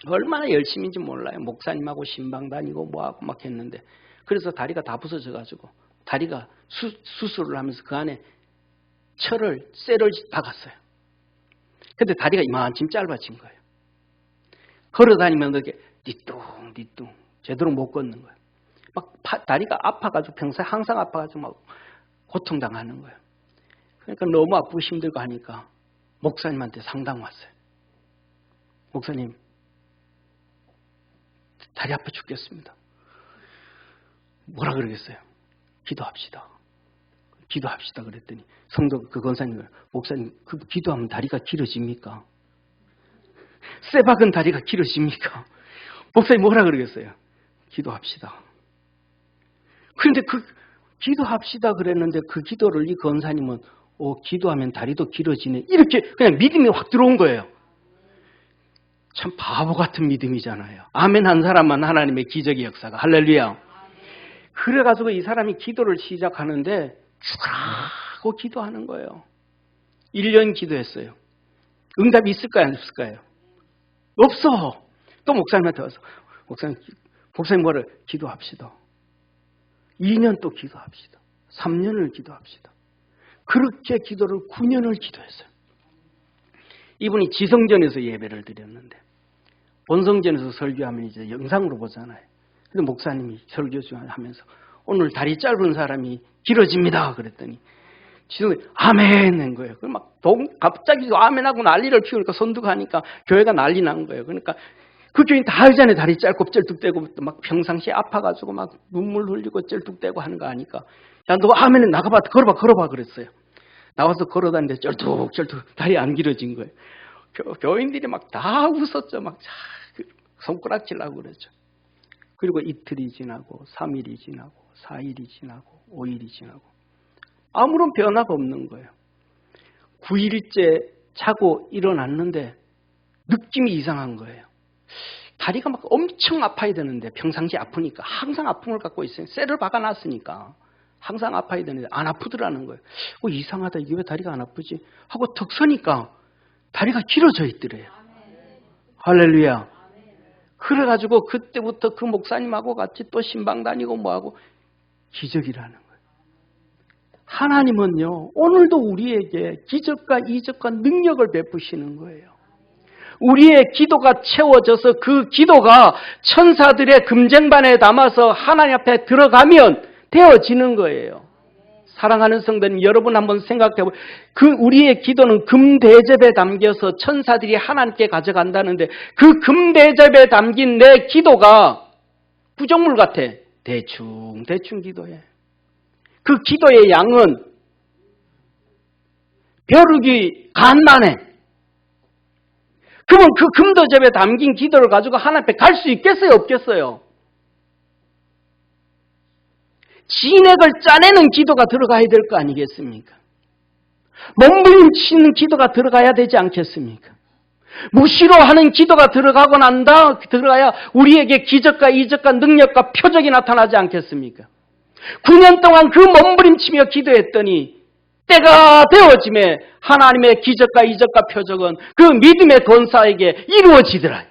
얼마나 열심인지 몰라요. 목사님하고 신방 다니고 뭐하고 막 했는데 그래서 다리가 다 부서져 가지고 다리가 수술을 하면서 그 안에 쇠를 박았어요. 근데 다리가 이만큼 짧아진 거예요. 걸어다니면 이렇게 뒤뚱뒤뚱 제대로 못 걷는 거예요. 막 다리가 아파가지고 평소에 항상 아파가지고 막 고통당하는 거예요. 그러니까 너무 아프고 힘들고 하니까 목사님한테 상담 왔어요. 목사님, 다리 아파 죽겠습니다. 뭐라 그러겠어요? 기도합시다. 기도합시다 그랬더니 성도 그 권사님, 목사님 그 기도하면 다리가 길어집니까? 쇠 박은 다리가 길어집니까? 목사님 뭐라 그러겠어요? 기도합시다. 그런데 기도합시다 그랬는데 그 기도를 이 권사님은 기도하면 다리도 길어지네. 이렇게 그냥 믿음이 확 들어온 거예요. 참 바보 같은 믿음이잖아요. 아멘 한 사람만 하나님의 기적의 역사가. 할렐루야. 그래가지고 이 사람이 기도를 시작하는데 죽으라고 기도하는 거예요. 1년 기도했어요. 응답이 있을까요? 안 있을까요? 없어. 또 목사님한테 와서 목사님 뭐래? 기도합시다. 2년 또 기도합시다. 3년을 기도합시다. 그렇게 기도를 9년을 기도했어요. 이분이 지성전에서 예배를 드렸는데 본성전에서 설교하면 이제 영상으로 보잖아요. 근데 목사님이 설교 하면서 오늘 다리 짧은 사람이 길어집니다. 그랬더니 지성이 아멘 한 거예요. 갑자기 아멘하고 난리를 피우니까 선두가 하니까 교회가 난리 난 거예요. 그러니까 그 교인 다 알잖아요. 다리 짧고 쩔뚝대고 막 평상시에 아파가지고 막 눈물 흘리고 쩔뚝대고 하는 거 아니까 야 너 아멘에 나가봐 걸어봐 그랬어요. 나와서 걸어다니는데 쩔뚝쩔뚝 다리 안 길어진 거예요. 교인들이 막 다 웃었죠. 막 손가락질하고 그랬죠. 그리고 이틀이 지나고 3일이 지나고 4일이 지나고 5일이 지나고 아무런 변화가 없는 거예요. 9일째 자고 일어났는데 느낌이 이상한 거예요. 다리가 막 엄청 아파야 되는데 평상시 아프니까 항상 아픔을 갖고 있어요. 쇠를 박아놨으니까 항상 아파야 되는데 안 아프더라는 거예요. 이상하다. 이게 왜 다리가 안 아프지? 하고 턱 서니까 다리가 길어져 있더래요. 할렐루야. 그래가지고 그때부터 그 목사님하고 같이 또 신방 다니고 뭐하고 기적이라는 거예요. 하나님은요 오늘도 우리에게 기적과 이적과 능력을 베푸시는 거예요. 우리의 기도가 채워져서 그 기도가 천사들의 금쟁반에 담아서 하나님 앞에 들어가면 되어지는 거예요. 사랑하는 성도님, 여러분 한번 생각해보세요. 우리의 기도는 금대접에 담겨서 천사들이 하나님께 가져간다는데 그 금대접에 담긴 내 기도가 부정물 같아. 대충 기도해. 그 기도의 양은 벼룩이 간만에. 그러면 그 금대접에 담긴 기도를 가지고 하나님 앞에 갈 수 있겠어요? 없겠어요? 진액을 짜내는 기도가 들어가야 될 거 아니겠습니까? 몸부림치는 기도가 들어가야 되지 않겠습니까? 무시로 하는 기도가 들어가고 들어가야 우리에게 기적과 이적과 능력과 표적이 나타나지 않겠습니까? 9년 동안 그 몸부림치며 기도했더니 때가 되어짐에 하나님의 기적과 이적과 표적은 그 믿음의 권사에게 이루어지더라.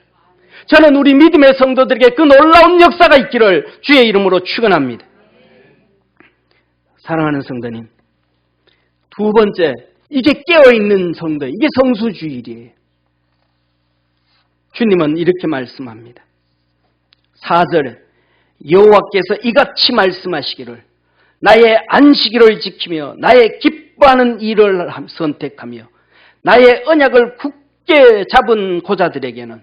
저는 우리 믿음의 성도들에게 그 놀라운 역사가 있기를 주의 이름으로 축원합니다. 사랑하는 성도님, 두 번째, 이제 깨어있는 성도, 이게 성수주일이에요. 주님은 이렇게 말씀합니다. 4절에 여호와께서 이같이 말씀하시기를 나의 안식일을 지키며 나의 기뻐하는 일을 선택하며 나의 언약을 굳게 잡은 고자들에게는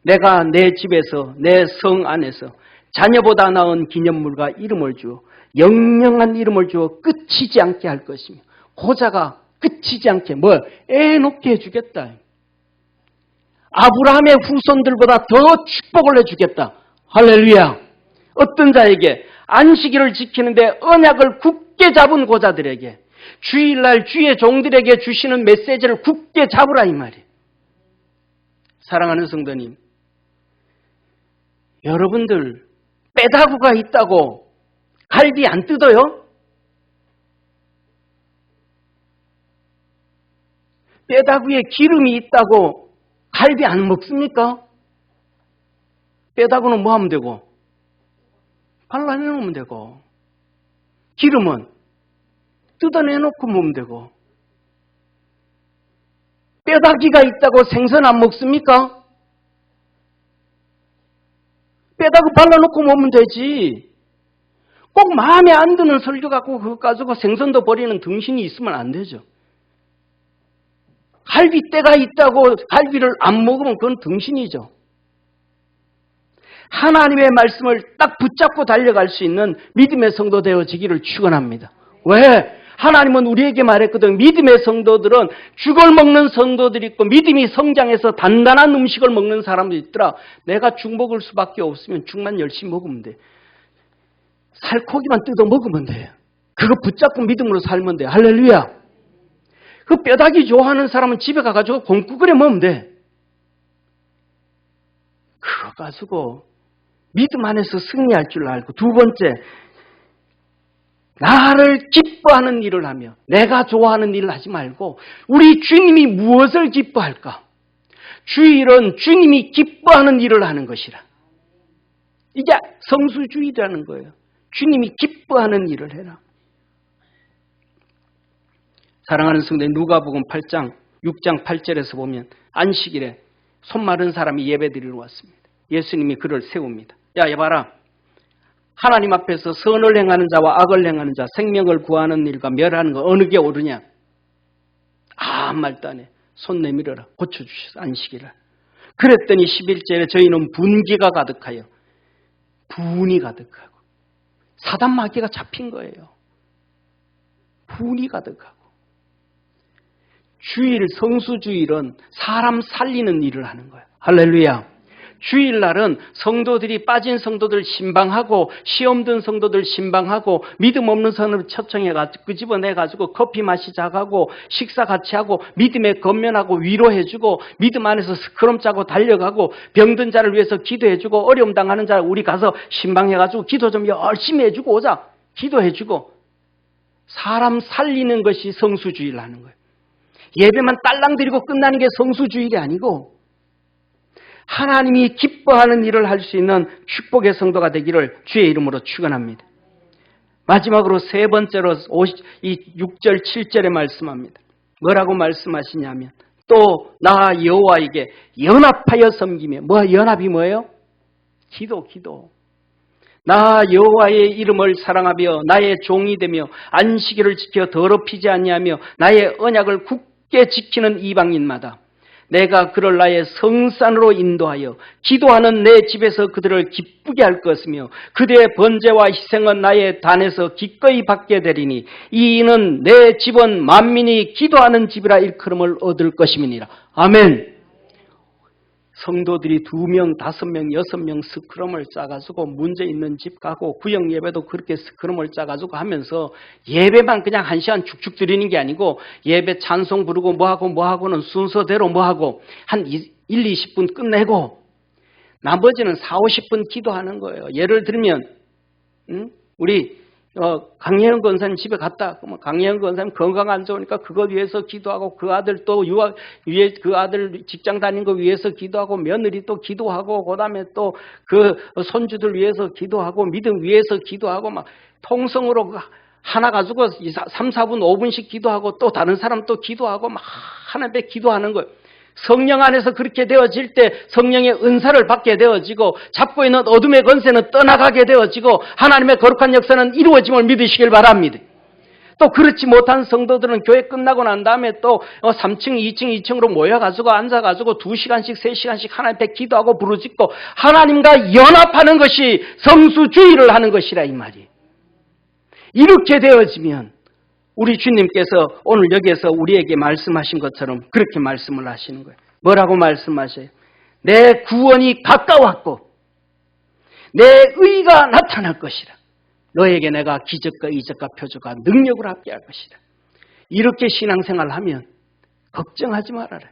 내가 내 집에서 내 성 안에서 자녀보다 나은 기념물과 이름을 주어 영영한 이름을 주어 끝이지 않게 할 것이며 고자가 끝이지 않게 애 놓게 해주겠다. 아브라함의 후손들보다 더 축복을 해주겠다. 할렐루야. 어떤 자에게 안식일을 지키는데 언약을 굳게 잡은 고자들에게 주일날 주의 종들에게 주시는 메시지를 굳게 잡으라 이 말이에요. 사랑하는 성도님, 여러분들 뼈다구가 있다고 갈비 안 뜯어요? 뼈다구에 기름이 있다고 갈비 안 먹습니까? 뼈다구는 뭐 하면 되고? 발라내놓으면 되고, 기름은 뜯어내놓고 먹으면 되고, 뼈다귀가 있다고 생선 안 먹습니까? 뼈다귀 발라놓고 먹으면 되지. 꼭 마음에 안 드는 설교 갖고 그거 가지고 생선도 버리는 등신이 있으면 안 되죠. 갈비뼈가 있다고 갈비를 안 먹으면 그건 등신이죠. 하나님의 말씀을 딱 붙잡고 달려갈 수 있는 믿음의 성도 되어지기를 축원합니다. 왜? 하나님은 우리에게 말했거든. 믿음의 성도들은 죽을 먹는 성도들이 있고 믿음이 성장해서 단단한 음식을 먹는 사람도 있더라. 내가 죽 먹을 수밖에 없으면 죽만 열심히 먹으면 돼. 살코기만 뜯어 먹으면 돼. 그거 붙잡고 믿음으로 살면 돼. 할렐루야. 그 뼈다귀 좋아하는 사람은 집에 가가지고 곰국 끓여 먹으면 돼. 그거 가지고 믿음 안에서 승리할 줄 알고, 두 번째, 나를 기뻐하는 일을 하며 내가 좋아하는 일을 하지 말고 우리 주님이 무엇을 기뻐할까? 주일은 주님이 기뻐하는 일을 하는 것이라. 이게 성수주의라는 거예요. 주님이 기뻐하는 일을 해라. 사랑하는 성도, 누가복음 8장 6장 8절에서 보면 안식일에 손 마른 사람이 예배드리러 왔습니다. 예수님이 그를 세웁니다. 야, 봐라. 하나님 앞에서 선을 행하는 자와 악을 행하는 자, 생명을 구하는 일과 멸하는 거 어느 게 옳으냐? 아무 말도 안 해. 손 내밀어라. 고쳐주셔서 안식일을. 그랬더니 11절에 저희는 분기가 가득하여 분이 가득하고 사단 마귀가 잡힌 거예요. 분이 가득하고. 주일, 성수주일은 사람 살리는 일을 하는 거예요. 할렐루야. 주일날은 성도들이 빠진 성도들 신방하고 시험 든 성도들 신방하고 믿음 없는 사람을 초청해가지고 끄집어내가지고 커피 마시자 하고 식사 같이 하고 믿음에 건면하고 위로해주고 믿음 안에서 스크럼 짜고 달려가고 병든 자를 위해서 기도해주고 어려움 당하는 자를 우리 가서 신방해가지고 기도 좀 열심히 해주고 오자. 기도해주고 사람 살리는 것이 성수주일하는 거예요. 예배만 딸랑 드리고 끝나는 게 성수주일이 아니고 하나님이 기뻐하는 일을 할 수 있는 축복의 성도가 되기를 주의 이름으로 축원합니다. 마지막으로 세 번째로 이 6절 7절에 말씀합니다. 뭐라고 말씀하시냐면 또 나 여호와에게 연합하여 섬기며, 연합이 뭐예요? 기도. 나 여호와의 이름을 사랑하며 나의 종이 되며 안식일을 지켜 더럽히지 아니하며 나의 언약을 굳게 지키는 이방인마다 내가 그를 나의 성산으로 인도하여 기도하는 내 집에서 그들을 기쁘게 할 것이며 그들의 번제와 희생은 나의 단에서 기꺼이 받게 되리니 이는 내 집은 만민이 기도하는 집이라 일컬음을 얻을 것임이니라. 아멘. 성도들이 2명, 5명, 6명 스크럼을 짜가지고 문제 있는 집 가고 구역 예배도 그렇게 스크럼을 짜가지고 하면서 예배만 그냥 1시간 축축 드리는 게 아니고 예배 찬송 부르고 뭐하고는 순서대로 뭐하고 한 1-20분 끝내고 나머지는 4-50분 기도하는 거예요. 예를 들면 우리 강예현 권사님 집에 갔다. 그러면 강예현 권사님 건강 안 좋으니까 그거 위해서 기도하고 그 아들 또 유학 위에 그 아들 직장 다니는 거 위해서 기도하고 며느리 또 기도하고 그다음에 또 그 손주들 위해서 기도하고 믿음 위해서 기도하고 막 통성으로 하나 가지고 3-4분 5분씩 기도하고 또 다른 사람 또 기도하고 막 하나님께 기도하는 거예요. 성령 안에서 그렇게 되어질 때 성령의 은사를 받게 되어지고 잡고 있는 어둠의 권세는 떠나가게 되어지고 하나님의 거룩한 역사는 이루어짐을 믿으시길 바랍니다. 또 그렇지 못한 성도들은 교회 끝나고 난 다음에 또 3층, 2층, 2층으로 모여가지고 앉아가지고 2시간씩, 3시간씩 하나님 앞에 기도하고 부르짖고 하나님과 연합하는 것이 성수주의를 하는 것이라 이 말이에요. 이렇게 되어지면 우리 주님께서 오늘 여기에서 우리에게 말씀하신 것처럼 그렇게 말씀을 하시는 거예요. 뭐라고 말씀하셔요? 내 구원이 가까웠고 내 의가 나타날 것이라. 너에게 내가 기적과 이적과 표적과 능력을 함께 할 것이다. 이렇게 신앙생활을 하면 걱정하지 말아라.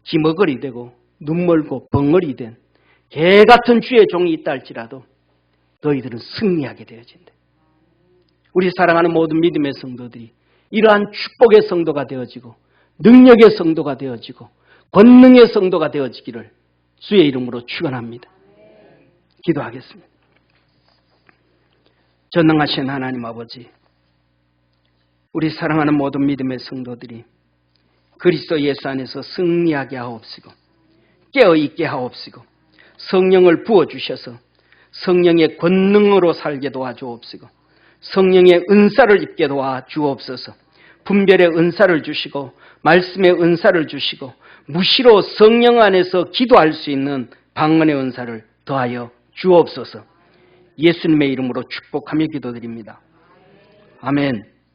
기머거리 되고 눈멀고 벙어리 된 개 같은 주의 종이 있다 할지라도 너희들은 승리하게 되어진다. 우리 사랑하는 모든 믿음의 성도들이 이러한 축복의 성도가 되어지고 능력의 성도가 되어지고 권능의 성도가 되어지기를 주의 이름으로 축원합니다. 기도하겠습니다. 전능하신 하나님 아버지, 우리 사랑하는 모든 믿음의 성도들이 그리스도 예수 안에서 승리하게 하옵시고 깨어있게 하옵시고 성령을 부어주셔서 성령의 권능으로 살게 도와주옵시고 성령의 은사를 입게 도와주옵소서. 분별의 은사를 주시고 말씀의 은사를 주시고 무시로 성령 안에서 기도할 수 있는 방언의 은사를 더하여 주옵소서. 예수님의 이름으로 축복하며 기도드립니다. 아멘.